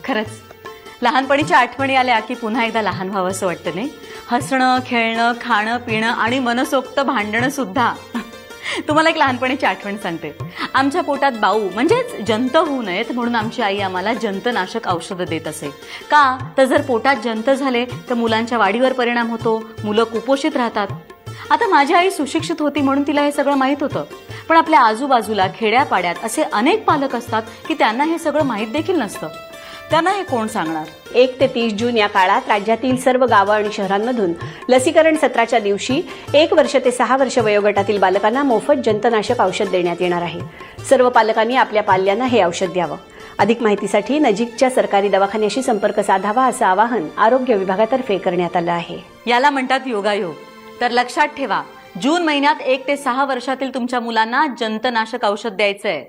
खरंच लहानपणीच्या आठवणी आल्या की पुन्हा एकदा लहान व्हावं असं वाटतं नाही. हसणं, खेळणं, खाणं, पिणं आणि मनसोक्त भांडणं सुद्धा. तुम्हाला एक लहानपणीची आठवण सांगते. आमच्या पोटात बाऊ म्हणजेच जंत होऊ नयेत म्हणून आमची आई आम्हाला जंतनाशक औषधं देत असे. का तर जर पोटात जंत झाले तर मुलांच्या वाढीवर परिणाम होतो, मुलं कुपोषित राहतात. आता माझी आई सुशिक्षित होती म्हणून तिला हे सगळं माहीत होतं, पण आपल्या आजूबाजूला खेड्यापाड्यात असे अनेक पालक असतात की त्यांना हे सगळं माहीत देखील नसतं. त्यांना हे कोण सांगणार? 1 ते 30 जून या काळात राज्यातील सर्व गावं आणि शहरांमधून लसीकरण सत्राच्या दिवशी 1 वर्ष ते 6 वर्ष वयोगटातील बालकांना मोफत जंतनाशक औषध देण्यात येणार आहे. सर्व पालकांनी आपल्या पाल्यांना हे औषध द्यावं. अधिक माहितीसाठी नजीकच्या सरकारी दवाखान्याशी संपर्क साधावा असं आवाहन आरोग्य विभागातर्फे करण्यात आलं आहे. याला म्हणतात योगायोग. तर लक्षात ठेवा, जून महिन्यात 1 ते 6 वर्षातील तुमच्या मुलांना जंतनाशक औषध द्यायचंय.